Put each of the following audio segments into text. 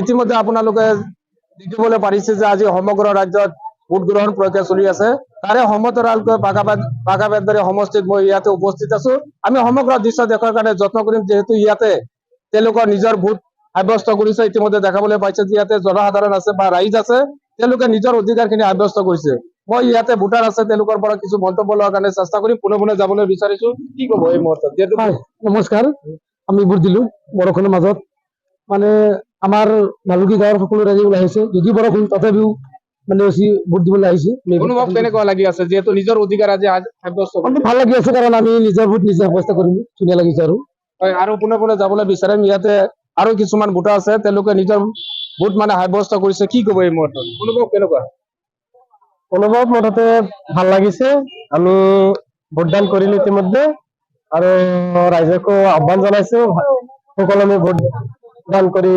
ইতিমধ্যে আপোনালোকে দেখিবলৈ পাৰিছে যে আজি সমগ্ৰ ৰাজ্যত ভোট গ্ৰহণ প্ৰক্ৰিয়া চলি আছে। তাৰে সমতৰালকৈ পাকাবেতবাৰী সমষ্টিত মই ইয়াতে উপস্থিত আছো। আমি সমগ্ৰ দৃশ্য দেখাৰ কাৰণে যত্ন কৰিম, যিহেতু ইয়াতে তেওঁলোকৰ নিজৰ ভোট সাব্যস্ত কৰিছে। ইতিমধ্যে দেখাবলৈ পাইছে যে ইয়াতে জনসাধাৰণ আছে বা ৰাইজ আছে, তেওঁলোকে নিজৰ অধিকাৰখিনি সাব্যস্ত কৰিছে। মই ইয়াতে ভোটাৰ আছে, তেওঁলোকৰ পৰা কিছু মন্তব্য লোৱাৰ কাৰণে চেষ্টা কৰিম। পোনে যাবলৈ বিচাৰিছো, কি কব এই মুহূৰ্তত? নমস্কাৰ। আমি ভোট দিলো বৰষুণৰ মাজত, মানে আমাৰ ভালুকি গাঁৱৰ সকলো ৰাইজে ওলাই আহিছে, যদি বৰষুণ তথাপিও মানে ভোট দিবলৈ আহিছে। অনুভৱ কেনেকুৱা লাগি আছে, যিহেতু নিজৰ অধিকাৰ আজি সাব্যস্ত কৰিছে? ভাল লাগি আছে, কাৰণ আমি নিজৰ ভোট নিজে সাব্যস্ত কৰিম, ধুনীয়া লাগিছে। আৰু পোনে যাবলৈ বিচাৰিম, ইয়াতে আৰু কিছুমান ভোটাৰ আছে, তেওঁলোকে নিজৰ ভোট মানে সাব্যস্ত কৰিছে। কি কব এই মুহূৰ্তত, অনুভৱ কেনেকুৱা? অনুভৱ মুঠতে ভাল লাগিছে। আমি ভোটদান কৰিলো ইতিমধ্যে, আৰু ৰাইজকো আহ্বান জনাইছো সকলোৱে ভোট দান কৰি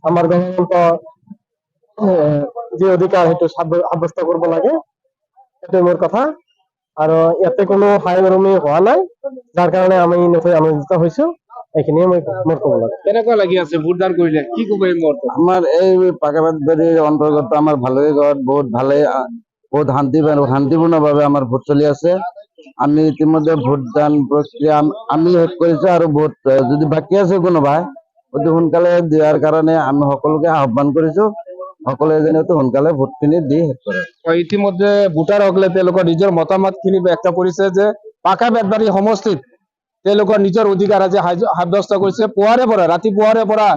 আমাৰ গণতন্ত্ৰৰ যি অধিকাৰ সেইটো সাব্যস্ত কৰিব লাগে, সেইটোৱে মোৰ কথা। আৰু ইয়াতে কোনো হাই উৰুমি হোৱা নাই, যাৰ কাৰণে আমি নথৈ আনন্দিত হৈছো। এইখিনিয়ে মোৰ ক'ব লাগে। কেনেকুৱা লাগি আছে ভোটদান কৰিলে, কি কব এই মুহূৰ্তত? আমাৰ এই পাকাবাৰীৰ অন্তৰ্গত আমাৰ ভালুকি গাঁৱত বহুত শান্তিপূৰ্ণভাৱে আমাৰ ভোট চলি আছে। আমি ইতিমধ্যে ভোটদান প্ৰক্ৰিয়া আমি শেষ কৰিছো, আৰু ভোট যদি বাকী আছে কোনোবাই অতি সোনকালে দিয়াৰ কাৰণে আমি সকলোকে আহ্বান কৰিছো, সকলোৱে যেন অতি সোনকালে ভোটখিনি দি শেষ কৰে। ইতিমধ্যে ভোটাৰসকলে তেওঁলোকৰ নিজৰ মতামতখিনি ব্যক্ত কৰিছে যে পাকাবেতবাৰী সমষ্টিত তেওঁলোকৰ নিজৰ অধিকাৰ আজি সাব্যস্ত কৰিছে। ৰাতিপুৱাৰে পৰা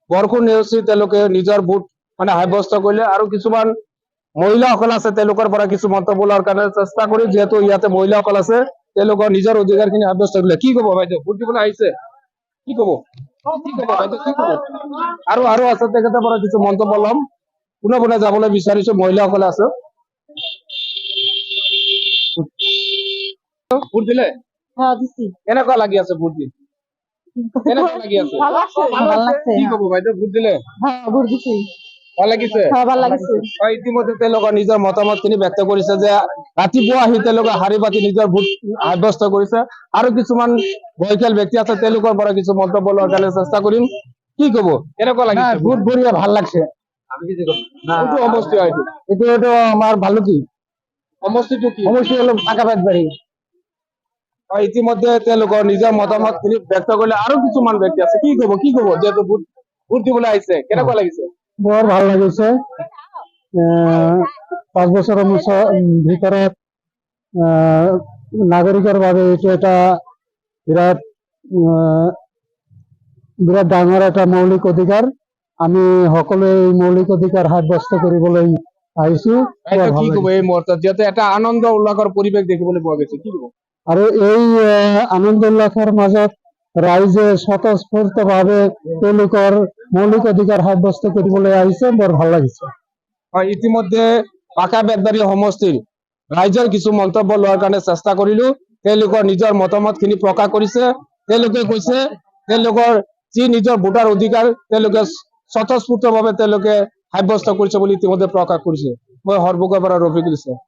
বৰষুণ নেওচি তেওঁলোকে নিজৰ ভোট মানে সাব্যস্ত কৰিলে। আৰু কিছুমান মহিলাসকল আছে, তেওঁলোকৰ পৰা কিছু মন্তব্য লোৱাৰ কাৰণে চেষ্টা কৰি, যিহেতু ইয়াতে মহিলাসকল আছে, তেওঁলোকৰ নিজৰ অধিকাৰখিনি সাব্যস্ত কৰিলে। কি কব বাইদেউ, ভোট দিবলৈ আহিছে, কি কব? আৰু আছে, তেখেতৰ পৰা কিছু মন্তব্য ল'ম। পোনে যাবলৈ বিচাৰিছো, মহিলাসকলে আছে। ভোট দিলে? কেনেকুৱা লাগি আছে ভোট দি? কেনেকুৱা লাগি আছে? কি কব বাইদেউ, ভোট দিলে? ভাল লাগিছে। ইতিমধ্যে তেওঁলোকৰ নিজৰ মতামতখিনি ব্যক্ত কৰিছে যে ৰাতিপুৱা আহি তেওঁলোকে শাৰী পাতি নিজৰ ভোট সাব্যস্ত কৰিছে। আৰু কিছুমান বয়সীয়াল ব্যক্তি আছে, তেওঁলোকৰ পৰা কিছু মন্তব্য লোৱাৰ কাৰণে চেষ্টা কৰিম। কি কব, কেনেকুৱা লাগিছে? ভোট ভৰিয়ে ভাল লাগছে। কোনটো সমষ্টি হয় এইটো? এইটো আমাৰ ভালুকি সমষ্টিটো কি? সমষ্টি হলো পাকাবেতবাৰী। ইতিমধ্যে তেওঁলোকৰ নিজৰ মতামতখিনি ব্যক্ত কৰিলে। আৰু কিছুমান ব্যক্তি আছে, কি কব, যিহেতু ভোট দিবলৈ আহিছে, কেনেকুৱা লাগিছে? বৰ ভাল লাগিছে। 5 বছৰৰ ভিতৰত নাগৰিকৰ বাবে এইটো এটা বিৰাট ডাঙৰ এটা মৌলিক অধিকাৰ। আমি সকলোৱে এই মৌলিক অধিকাৰ সাব্যস্ত কৰিবলৈ আহিছো। কি কব এই মুহূৰ্তত, যিহেতু এটা আনন্দ উল্লাসৰ পৰিৱেশ দেখিবলৈ পোৱা গৈছে, কি কব? আৰু এই আনন্দ উল্লাসৰ মাজত ৰাইজে স্বতঃস্ফূৰ্তভাৱে তেওঁলোকৰ মৌলিক অধিকাৰ সাব্যস্ত কৰিবলৈ আহিছে, বৰ ভাল লাগিছে। ইতিমধ্যে পাকাবেতবাৰী সমষ্টিৰ ৰাইজৰ কিছু মন্তব্য লোৱাৰ কাৰণে চেষ্টা কৰিলো। তেওঁলোকৰ নিজৰ মতামতখিনি প্ৰকাশ কৰিছে। তেওঁলোকে কৈছে তেওঁলোকৰ যি নিজৰ ভোটাৰ অধিকাৰ তেওঁলোকে স্বতঃস্ফূৰ্তভাৱে তেওঁলোকে সাব্যস্ত কৰিছে বুলি ইতিমধ্যে প্ৰকাশ কৰিছে। মই সৰ্বকৰ পৰা ৰফিকুল ইছলাম।